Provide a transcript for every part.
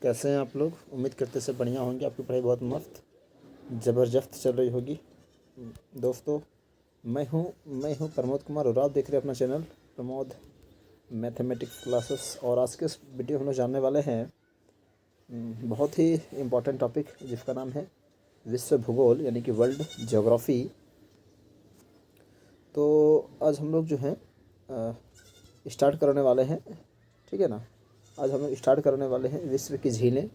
कैसे हैं आप लोग। उम्मीद करते से बढ़िया होंगे। आपकी पढ़ाई बहुत मस्त ज़बरदस्त चल रही होगी। दोस्तों मैं हूँ प्रमोद कुमार और आप देख रहे हैं अपना चैनल प्रमोद मैथमेटिक्स क्लासेस। और आज के इस वीडियो हम लोग जानने वाले हैं बहुत ही इम्पोर्टेंट टॉपिक जिसका नाम है विश्व भूगोल यानी कि वर्ल्ड ज्योग्राफी। तो आज हम लोग जो हैं स्टार्ट करने वाले हैं, ठीक है ना। आज हम लोग स्टार्ट करने वाले हैं विश्व की झीलें।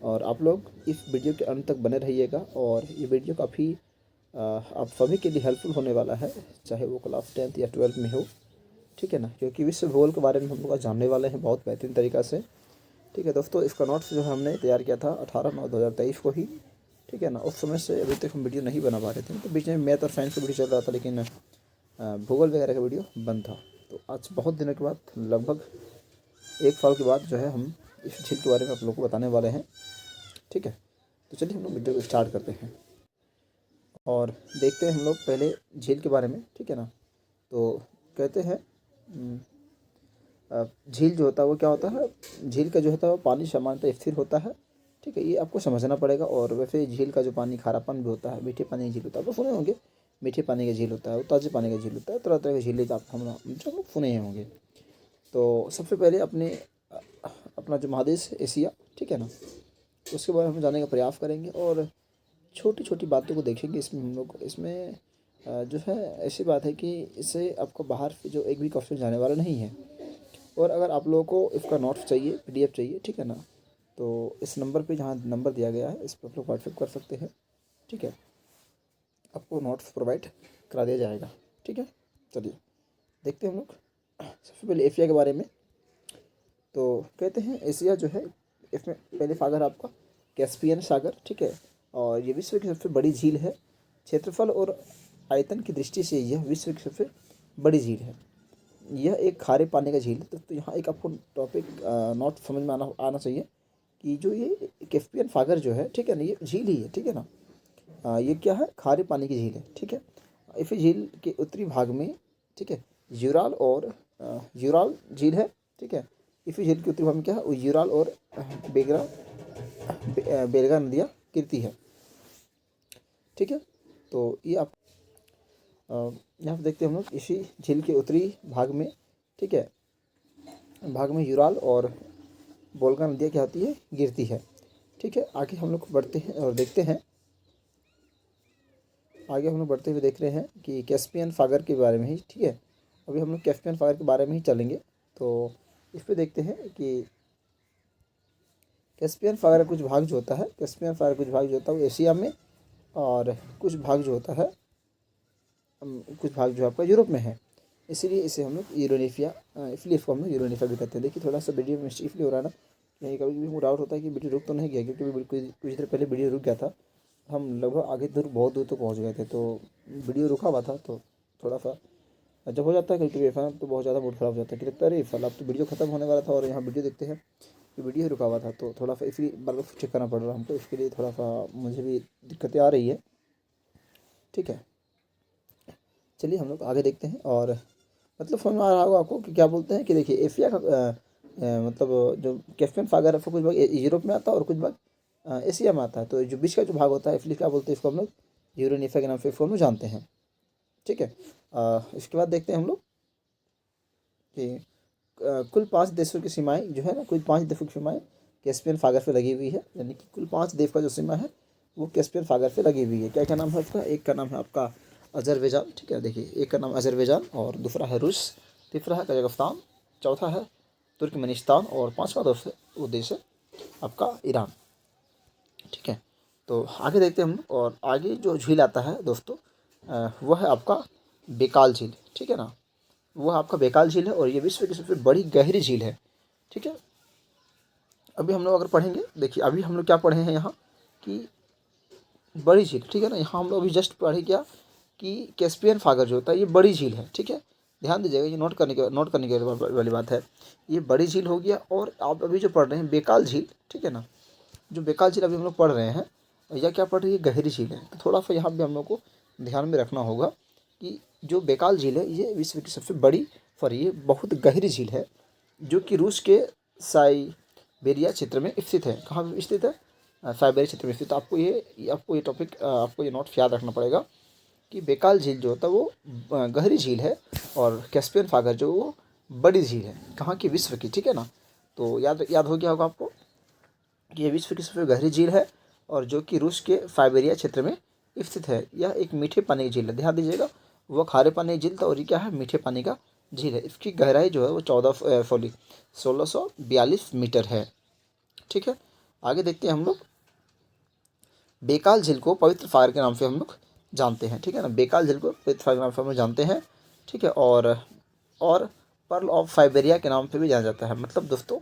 और आप लोग इस वीडियो के अंत तक बने रहिएगा और ये वीडियो काफ़ी आप सभी के लिए हेल्पफुल होने वाला है, चाहे वो क्लास 10th या 12th में हो, ठीक है ना। क्योंकि विश्व भूगोल के बारे में हम लोग आज जानने वाले हैं बहुत बेहतरीन तरीक़ा से, ठीक है दोस्तों। इसका नोट्स जो हमने तैयार किया था 18/9/2023 को ही, ठीक है ना। उस समय से अभी तक हम वीडियो नहीं बना पा रहे थे, तो बीच में मैथ और साइंस का वीडियो चल रहा था, लेकिन भूगोल वगैरह का वीडियो बंद था। तो आज बहुत दिनों के बाद, लगभग 1 साल के बाद जो है हम इस झील के बारे में आप लोगों को बताने वाले हैं, ठीक है। तो चलिए हम लोग वीडियो को स्टार्ट करते हैं और देखते हैं हम लोग पहले झील के बारे में, ठीक है ना। तो कहते हैं झील जो होता है वो क्या होता है। झील का जो होता है वो पानी सामान्यतः स्थिर होता है, ठीक है। ये आपको समझना पड़ेगा। और वैसे झील का जो पानी खारापन भी होता है, मीठे पानी का झील होता है, तो सुने होंगे मीठे पानी का झील होता है, ताज़े पानी का झील होता है, तरह तरह के झीलें आप हम लोग सुने ही होंगे। तो सबसे पहले अपना जो महादेश एशिया, ठीक है ना, उसके बारे में हम जानने का प्रयास करेंगे और छोटी छोटी बातों को देखेंगे इसमें हम लोग। इसमें जो है ऐसी बात है कि इससे आपको बाहर से जो एक भी क्वेश्चन जाने वाला नहीं है। और अगर आप लोगों को इसका नोट्स चाहिए, PDF चाहिए, ठीक है ना, तो इस नंबर पे जहाँ नंबर दिया गया है इस पर आप लोग व्हाट्सएप कर सकते हैं, ठीक है। आपको नोट्स प्रोवाइड करा दिया जाएगा, ठीक है। चलिए देखते हैं हम लोग सबसे पहले एशिया के बारे में। तो कहते हैं एशिया जो है, इसमें पहले सागर आपका कैस्पियन सागर, ठीक है। और ये विश्व की सबसे बड़ी झील है। क्षेत्रफल और आयतन की दृष्टि से यह विश्व की सबसे बड़ी झील है। यह एक खारे पानी का झील है। तो यहाँ एक आपको टॉपिक नोट समझ में आना चाहिए कि जो ये कैस्पियन सागर जो है, ठीक है ना, ये झील ही है, ठीक है ना। ये क्या है, खारे पानी की झील है, ठीक है। इस झील के उत्तरी भाग में, ठीक है, यूराल झील है, ठीक है। इस झील के उत्तरी भाग में क्या है, वो यूराल और बेलगा नदियाँ गिरती है, ठीक है। तो ये आप यहाँ पर देखते हैं हम लोग इसी झील के उत्तरी भाग में, ठीक है, भाग में यूराल और बोल्गा नदियाँ क्या होती है, गिरती है, ठीक है। आगे हम लोग बढ़ते हैं और देखते हैं, आगे हम लोग बढ़ते हुए देख रहे हैं कि कैस्पियन सागर के बारे में ही, ठीक है। अभी हम लोग कैस्पियन सागर के बारे में ही चलेंगे। तो इस पर देखते हैं कि कैस्पियन सागर का कुछ भाग जो होता है, कैस्पियन सागर कुछ भाग जो होता है वो एशिया में, और कुछ भाग जो होता है, कुछ भाग जो आपका यूरोप में है। इसीलिए इसे हम लोग यूरोनेशिया, इसलिए इसको हम लोग यूरोनेशिया भी कहते हैं। देखिए थोड़ा सा वीडियो में इसलिए हो रहा है ना, कहीं कभी कभी डाउट होता है कि वीडियो रुक तो नहीं गया, क्योंकि कुछ देर पहले वीडियो रुक गया था। हम लगभग आगे बहुत दूर तक पहुँच गए थे, तो वीडियो रुका हुआ था। तो थोड़ा सा जब हो जाता है कभी कभी ऐसा, तो बहुत ज़्यादा मूड ख़राब हो जाता है कि लगता है अरे फल अब तो वीडियो ख़त्म होने वाला था और यहाँ वीडियो देखते हैं कि वीडियो रुका हुआ था। तो थोड़ा सा इसलिए बार बार चेक करना पड़ रहा है हमको, इसके लिए थोड़ा सा मुझे भी दिक्कतें आ रही है, ठीक है। चलिए हम लोग आगे देखते हैं और मतलब समझ में आ रहा होगा आपको कि क्या बोलते हैं कि देखिए एशिया का मतलब जो कैस्पियन सागर है कुछ भाग यूरोप में आता है और कुछ भाग एशिया में आता है। तो जो बीच का जो भाग होता है इसलिए क्या बोलते हैं, इसको हम लोग यूरोनेशिया के नाम से इसको हम लोग जानते हैं, ठीक है। इसके बाद देखते हैं हम लोग कि कुल 5 देशों की सीमाएं जो है ना, कुल 5 देशों की सीमाएं कैस्पियन सागर पे लगी हुई है। यानी कि कुल 5 देश का जो सीमा है वो कैस्पियन सागर पे लगी हुई है। क्या क्या नाम है उसका, एक का नाम है आपका अजरबैजान, ठीक है। देखिए एक का नाम अजरबैजान और दूसरा है रूस, तीसरा है कजाकिस्तान, चौथा है तुर्कमेनिस्तान और 5वां दोस्त वो देश है आपका ईरान, ठीक है। तो आगे देखते हैं हम। और आगे जो झील आता है दोस्तों, वह है आपका बेकाल झील, ठीक है ना। वह आपका बेकाल झील है और ये विश्व की सबसे बड़ी गहरी झील है, ठीक है। अभी हम लोग अगर पढ़ेंगे, देखिए अभी हम लोग क्या पढ़े हैं यहाँ कि बड़ी झील, ठीक है ना। यहाँ हम लोग अभी जस्ट पढ़े क्या कि कैस्पियन सागर जो होता है ये बड़ी झील है, ठीक है। ध्यान दीजिएगा, ये नोट करने के वाली बात है। ये बड़ी झील हो गया। और आप अभी जो पढ़ रहे हैं बेकाल झील, ठीक है ना, जो बेकाल झील अभी हम लोग पढ़ रहे हैं, या क्या पढ़ रही है, गहरी झील है। तो थोड़ा सा यहाँ पे हम लोग को ध्यान में रखना होगा कि जो बेकाल झील है ये विश्व की सबसे बड़ी, ये बहुत गहरी झील है, जो कि रूस के बेरिया क्षेत्र में स्थित है। कहाँ पे स्थित है? साइबेरिया क्षेत्र में स्थित। आपको ये टॉपिक आपको ये नोट याद रखना पड़ेगा कि बेकाल झील जो होता है वो गहरी झील है और कैस्पियन सागर जो वो बड़ी झील है। कहाँ की? विश्व की, ठीक है ना। तो याद हो गया होगा आपको कि ये विश्व की सबसे गहरी झील है और जो कि रूस के साइबेरिया क्षेत्र में स्थित है। यह एक मीठे पानी की झील है, ध्यान दीजिएगा। वो खारे पानी की झील था और ये क्या है? मीठे पानी का झील है। इसकी गहराई जो है वो 1642 मीटर है, ठीक है। आगे देखते हैं हम लोग। बेकाल झील को पवित्र सागर के नाम से हम लोग जानते हैं, ठीक है ना। बेकाल झील को पवित्र सागर के नाम से हम लोग जानते हैं, ठीक है। और पर्ल ऑफ साइबेरिया के नाम से भी जाना जाता है। मतलब दोस्तों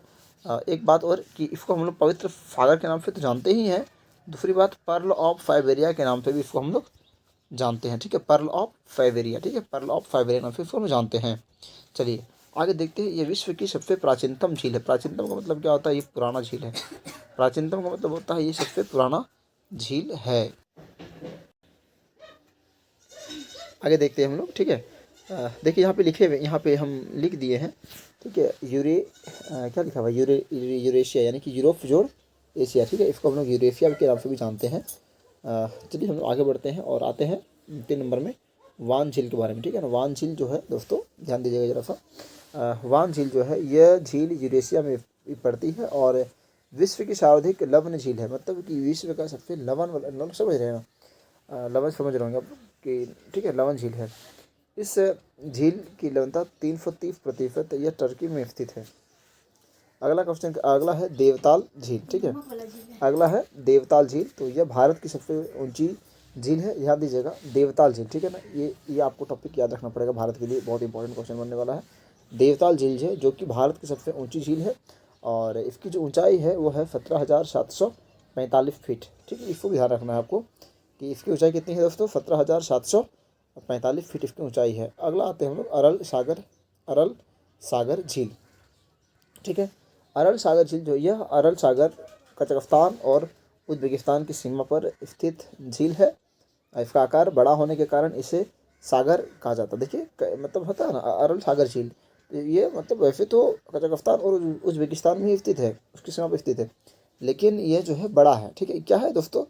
एक बात और कि इसको हम लोग पवित्र सागर के नाम से तो जानते ही हैं, दूसरी बात पर्ल ऑफ साइबेरिया के नाम से भी इसको हम लोग जानते हैं, ठीक है। पर्ल ऑफ साइबेरिया, ठीक है, पर्ल ऑफ साइबेरिया नाम से इसको हम जानते हैं। चलिए आगे देखते हैं। ये विश्व की सबसे प्राचीनतम झील है। प्राचीनतम का मतलब क्या होता है? ये पुराना झील है। प्राचीनतम का मतलब होता है ये सबसे पुराना झील है। आगे देखते हैं हम लोग, ठीक है। देखिए यहाँ पे लिखे हुए, यहाँ पे हम लिख दिए हैं, ठीक है। क्या लिखा हुआ? यूरेशिया यानी कि यूरोप जोड़ एशिया, ठीक है। इसको हम लोग यूरेशिया के नाम से भी जानते हैं। चलिए हम लोग आगे बढ़ते हैं और आते हैं 3 नंबर में वान झील के बारे में, ठीक है ना। वान झील जो है दोस्तों ध्यान दीजिएगा जरा सा। वान झील जो है यह झील यूरेशिया में पड़ती है और विश्व की सर्वाधिक लवण झील है। मतलब कि विश्व का सबसे लवण वाला, समझ रहे हैं ना, लवण समझ रहे होंगे आप कि, ठीक है, लवण झील है। इस झील की लवणता 330%। यह टर्की में स्थित है। अगला क्वेश्चन, अगला है देवताल झील, ठीक है। अगला है देवताल झील। तो यह भारत की सबसे ऊंची झील है, ध्यान दीजिएगा, देवताल झील, ठीक है ना। ये आपको टॉपिक याद रखना पड़ेगा, भारत के लिए बहुत इंपॉर्टेंट क्वेश्चन बनने वाला है। देवताल झील है जो कि भारत की सबसे ऊंची झील है और इसकी जो ऊंचाई है वो है 17,745 फीट, ठीक है। इसको भी ध्यान रखना है आपको कि इसकी ऊंचाई कितनी है दोस्तों? 17,745 फीट इसकी ऊंचाई है। अगला आते हैं हम लोग अरल सागर झील, ठीक है। अरल सागर झील जो, यह अरल सागर कजाकिस्तान और उज्बेकिस्तान की सीमा पर स्थित झील है। इसका आकार बड़ा होने के कारण इसे सागर कहा जाता है। देखिए मतलब होता है ना अरल सागर झील, ये मतलब वैसे तो कजाकिस्तान और उज्बेकिस्तान में स्थित है, उसकी सीमा पर स्थित है, लेकिन ये जो है बड़ा है, ठीक है। क्या है दोस्तों?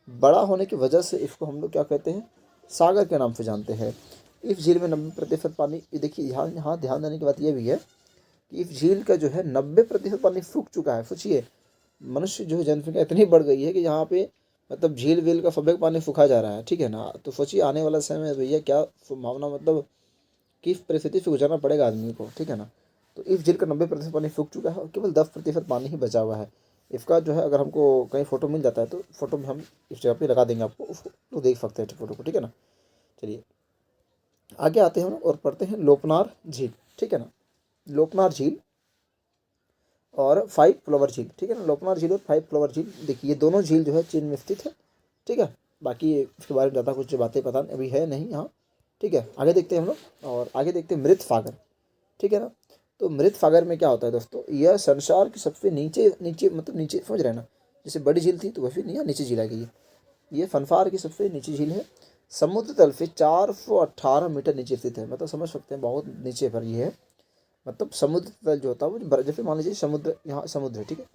बड़ा होने की वजह से इसको हम लोग क्या कहते हैं? सागर के नाम से जानते हैं। इस झील में 90% पानी, देखिए यहाँ ध्यान देने की बात यह भी है कि इस झील का जो है 90% पानी सूख चुका है। सोचिए मनुष्य जो है जनसंख्या इतनी बढ़ गई है कि यहाँ पे मतलब झील वील का सब पानी सूखा जा रहा है, ठीक है ना। तो सोचिए आने वाला समय में भैया क्या संभावना, मतलब किस परिस्थिति से गुजरना पड़ेगा आदमी को, ठीक है ना। तो इस झील का 90% पानी सूख चुका है और केवल 10% पानी ही बचा हुआ है। इसका जो है अगर हमको कहीं फ़ोटो मिल जाता है तो फोटो में हम इस जगह पे लगा देंगे आपको, उसको तो देख सकते हैं फोटो को, ठीक है ना। चलिए आगे आते हैं और पढ़ते हैं लोपनार झील, ठीक है ना। लोपनार झील और 5 फ्लावर झील, ठीक है ना। लोपनार झील और 5 फ्लावर झील, देखिए ये दोनों झील जो है चीन में स्थित है, ठीक है। बाकी इसके बारे में ज़्यादा कुछ बातें पता अभी है नहीं यहाँ, ठीक है। आगे देखते हैं हम लोग और आगे देखते हैं मृत सागर, ठीक है ना। तो मृत सागर में क्या होता है दोस्तों? यह संसार की सबसे नीचे मतलब नीचे, समझ रहे हैं ना, जैसे बड़ी झील थी तो वैसे नहीं, नीचे झील आ गई है। ये संसार की सबसे नीचे झील है। समुद्र तल से 418 मीटर नीचे स्थित है। मतलब समझ सकते हैं बहुत नीचे पर ये है। मतलब समुद्र तल जो होता है वो, जैसे मान लीजिए समुद्र, यहाँ समुद्र है, ठीक है।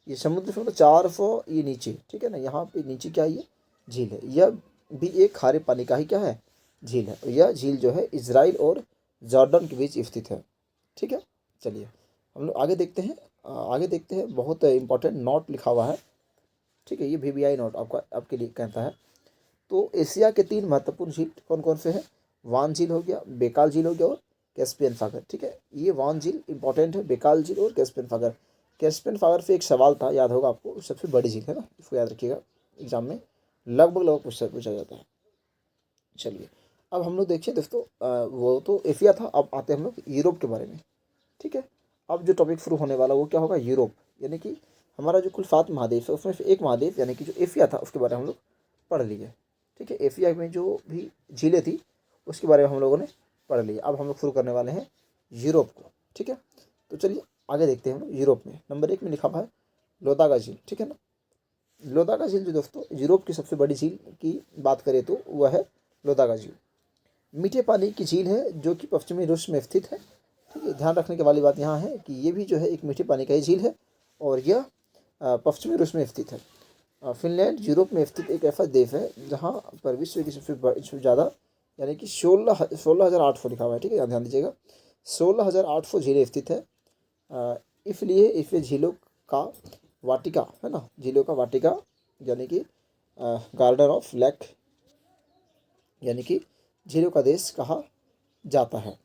ये समुद्र से मतलब 400 ये नीचे, ठीक है ना। यहाँ पे नीचे क्या है? ये झील है। यह भी एक खारे पानी का ही क्या है? झील है। यह झील जो है इजराइल और जॉर्डन के बीच स्थित है, ठीक है। चलिए हम लोग आगे देखते हैं। आगे देखते हैं, बहुत इंपॉर्टेंट नोट लिखा हुआ है, ठीक है। ये VVI नोट आपके लिए कहता है। तो एशिया के 3 महत्वपूर्ण झील कौन कौन से हैं? वान झील हो गया, बेकाल झील हो गया और कैस्पियन सागर, ठीक है। ये वान झील इंपॉर्टेंट है, बेकाल झील और कैस्पियन सागर। कैस्पियन सागर से एक सवाल था, याद होगा आपको, सबसे बड़ी झील है ना, इसको याद रखिएगा, एग्जाम में लगभग पूछा जाता है। चलिए अब हम लोग देखिए दोस्तों, वो तो एशिया था, अब आते हैं हम लोग यूरोप के बारे में, ठीक है। अब जो टॉपिक शुरू होने वाला वो क्या होगा? यूरोप, यानी कि हमारा जो कुल 7 महादेश है उसमें से एक महादेश यानी कि जो एशिया था उसके बारे में हम लोग पढ़ लिए, ठीक है। एशिया में जो भी झीलें थी उसके बारे में हम लोगों ने पढ़ लिया। अब हम लोग शुरू करने वाले हैं यूरोप को, ठीक है। तो चलिए आगे देखते हैं हम लोग। यूरोप में नंबर 1 में लिखा हुआ है लोतागा झील, ठीक है ना। लोतागा झील जो दोस्तों यूरोप की सबसे बड़ी झील की बात करें तो वह है लोतागा झील। मीठे पानी की झील है जो कि पश्चिमी रूस में स्थित है, ठीक है। ध्यान रखने की वाली बात यहाँ है कि ये भी जो है एक मीठे पानी का ही झील है और यह पश्चिमी रूस में स्थित है। फिनलैंड यूरोप में स्थित एक ऐसा देश है जहाँ पर विश्व की सबसे ज़्यादा यानी कि 16,800 लिखा हुआ है, ठीक है, ध्यान दीजिएगा, 16,800 झीलें स्थित है। इसलिए इसे झीलों का वाटिका है ना, झीलों का वाटिका यानी कि गार्डन ऑफ लेक यानी कि झीलों का देश कहा जाता है,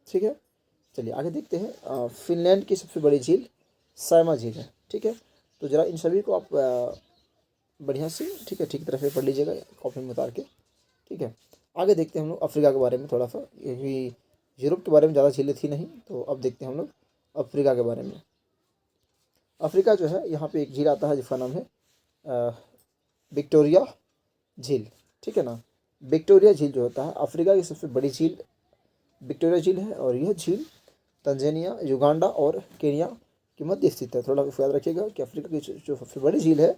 ठीक है। चलिए आगे देखते हैं। फिनलैंड की सबसे बड़ी झील साइमा झील है, ठीक है। तो ज़रा इन सभी को आप बढ़िया से, ठीक है, ठीक तरह से पढ़ लीजिएगा कॉपी में उतार के, ठीक है। आगे देखते हैं हम लोग अफ्रीका के बारे में थोड़ा सा, क्योंकि यूरोप के बारे में ज़्यादा झीलें थी नहीं, तो अब देखते हैं हम लोग अफ्रीका के बारे में। अफ्रीका जो है, यहाँ पे एक झील आता है जिसका नाम है विक्टोरिया झील, ठीक है ना। विक्टोरिया झील जो होता है अफ्रीका की सबसे बड़ी झील विक्टोरिया झील है, और यह झील तंजानिया, युगांडा और केनिया के मध्य स्थित है। थोड़ा याद रखिएगा कि अफ्रीका की जो सबसे बड़ी झील है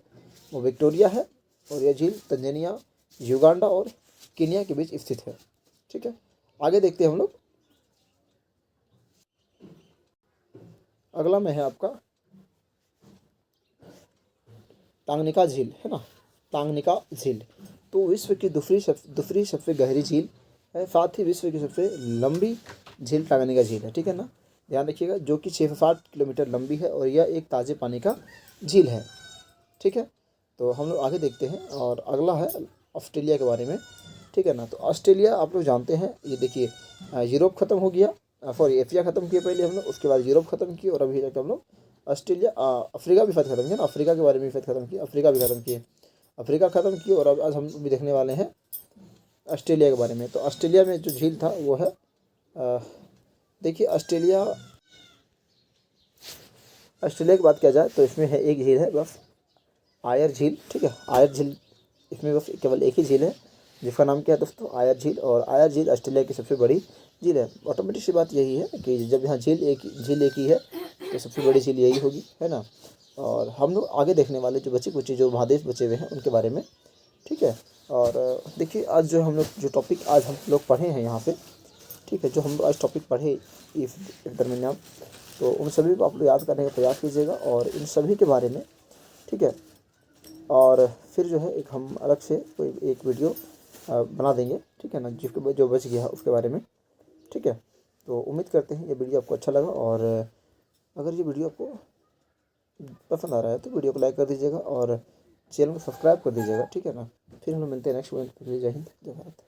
वो विक्टोरिया है, और यह झील तंजानिया, युगांडा और केनिया के बीच स्थित है, ठीक है। आगे देखते हैं हम लोग। अगला में है आपका तांगनिका झील, है ना, तांगनिका झील। तो विश्व की दूसरी सबसे गहरी झील है, साथ ही विश्व की सबसे लंबी झील तांगनिका झील है, ठीक है ना, ध्यान रखिएगा, जो कि 660 किलोमीटर लंबी है, और यह एक ताज़े पानी का झील है, ठीक है। तो हम लोग आगे देखते हैं, और अगला है ऑस्ट्रेलिया के बारे में, ठीक है ना। तो ऑस्ट्रेलिया आप लोग जानते हैं, ये देखिए, यूरोप ख़त्म हो गया, सॉरी एशिया ख़त्म किया पहले हम लोग, उसके बाद यूरोप ख़त्म किया, और अभी जाकर हम लोग ऑस्ट्रेलिया अफ्रीका भी ख़त्म किया ना, अफ्रीका के बारे में भी ख़त्म किया, अफ्रीका भी ख़त्म किए, अफ्रीका ख़त्म किए, और अब आज हम भी देखने वाले हैं ऑस्ट्रेलिया के बारे में। तो ऑस्ट्रेलिया में जो झील था वो है, देखिए ऑस्ट्रेलिया की बात किया जाए तो इसमें है एक झील है बस, आयर झील, ठीक है, आयर झील, इसमें बस केवल एक ही झील है जिसका नाम क्या है दोस्तों, आयर झील। और आयर झील ऑस्ट्रेलिया की सबसे बड़ी झील है। ऑटोमेटिक सी बात यही है कि जब यहाँ झील एक ही है तो सबसे बड़ी झील यही होगी, है ना। और हम लोग आगे देखने वाले जो बची कुची जो महादेश बचे हुए हैं उनके बारे में, ठीक है। और देखिए आज जो हम लोग जो टॉपिक आज हम लोग पढ़े हैं यहाँ पे, ठीक है, जो हम लोग आज टॉपिक पढ़े इस दरमियान, तो उन सभी को आप लोग याद करने का प्रयास कीजिएगा, और इन सभी के बारे में, ठीक है। और फिर जो है एक हम अलग से कोई एक वीडियो बना देंगे, ठीक है ना, जिसके जो बच गया है उसके बारे में, ठीक है। तो उम्मीद करते हैं ये वीडियो आपको अच्छा लगा, और अगर ये वीडियो आपको पसंद आ रहा है तो वीडियो को लाइक कर दीजिएगा, और चैनल को सब्सक्राइब कर दीजिएगा, ठीक है ना। फिर हम लोग मिलते हैं नेक्स्ट वीडियो। जय हिंद, जय भारत।